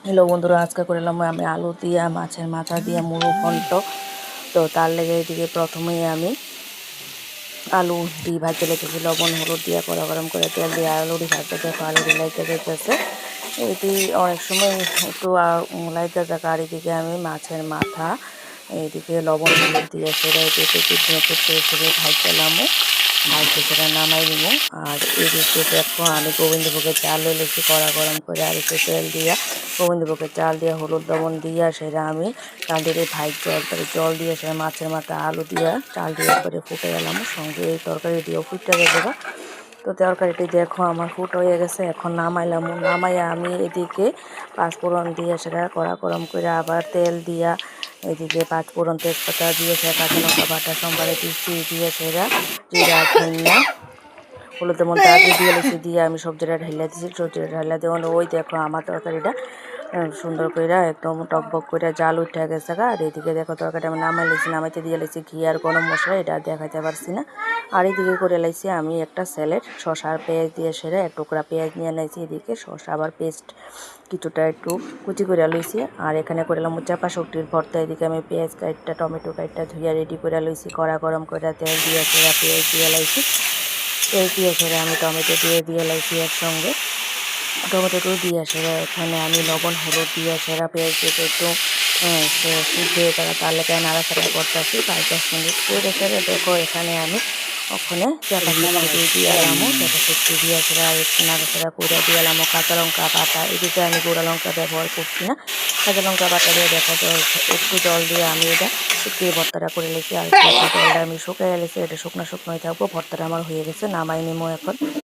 Hello বন্ধুরা, আজকে করলাম আমি আলু দিয়া মাছের মাথা দিয়ে মুড়ো ঘন্ট। তো তার লেগে এদিকে প্রথমেই আমি আলু দিয়ে ভাজতে লেগেছি, লবণ হলুদ দিয়ে কড়া গরম করে তেল দিয়ে আলুটি ভাজতে দেখো আলুটি লাইতে যেতেছে। এটি অনেক সময় একটু লাইতে যাক। আর এদিকে আমি মাছের মাথা এইদিকে লবণ হলুদ দিয়ে সেটা এদিকে ছেড়ে ভাজলাম, ভাজতে সেটা নামাই দিব। আর এদিকে দেখো আমি গোবিন্দভোগের চাল লইলেছি, কড়া গরম করে আর একটু তেল দিয়া গোবিন্দভোগের চাল দিয়ে হলুদ লবণ দিয়া সেটা আমি চাল দিয়ে ভাজতে একবারে জল দিয়ে সেটা মাছের মাথা আলু দিয়া চাল দিয়ে একবারে ফুটে গেলাম, সঙ্গে এই তরকারি দিয়েও ফুটে গেছে। তো তরকারিটি দেখো আমার ফুট হয়ে গেছে, এখন নামাইয়া আমি এদিকে পাঁচফোড়ন দিয়ে সেটা কড়া গরম করে আবার তেল দিয়া এদিকে পাঁচফোড়ন তেজপাতা দিয়ে সেটা কাঁচা লঙ্কা বাটা সোমবারে দিচ্ছি, দিয়ে সেটা জিরা ধনিয়া হলুদের মধ্যে আগে দিয়ে লেছি, দিয়ে আমি সবজিটা ঢাইলা দিয়েছি। সবজিটা ঢাইলা দেওয়ানো ওই দেখো আমার তরকারিটা সুন্দর করে একদম টকবক করে জাল উঠে গেছে। আর এদিকে দেখো তরকারিটা আমি নামাই লেছি, নামাইতে দিয়ে লেছি ঘি আর গরম মশলা, এটা দেখাতে পারছি না। আর এদিকে করে লাইছি আমি একটা স্যালাড, শসা আর পেঁয়াজ দিয়ে সেরে এক টুকরা পেঁয়াজ নিয়ে নিয়েছি, এদিকে শসা আবার পেস্ট কিছুটা একটু কুচি করে লইছি। আর এখানে করলাম চাপা শুকটির ভর্তা, এদিকে আমি পেঁয়াজ কাটটা টমেটো কাটটা ধুইয়া রেডি করে লইছি, কড়া গরম করে তেল দিয়ে সেরা পেঁয়াজ দিয়ে লাইছি। তেল দিয়ে সেরে আমি টমেটো দিয়ে লাইছি একসঙ্গে, টমেটোটা দিয়ে সেরা এখানে আমি লবণ হলুদ দিয়ে সেরা পেঁয়াজ দিয়ে একটু সিদ্ধ হয়ে থাকা তার লেগে নাড়াচাড়া করতেছি 5-10 মিনিট করে সেরে দেখো এখানে আমি ওখানে চাপা শুক্তি দিয়ে এলামো, চাপা শুক্তি দিয়ে সেরা একটু নাড়াচাড়া করে দিয়ে এলামো কাঁচা লঙ্কা বাটা। এদিকে আমি গুঁড়া লঙ্কা ব্যবহার করছি না, কাঁচা লঙ্কা বাটা দিয়ে দেখো একটু জল দিয়ে আমি এটা শুকিয়ে ভর্তাটা করে লেছি। আর জলটা আমি শুকিয়ে গেলেছি, এটা শুকনো শুকনোই থাকবো। ভর্তাটা আমার হয়ে গেছে, নামাই নিমো এখন।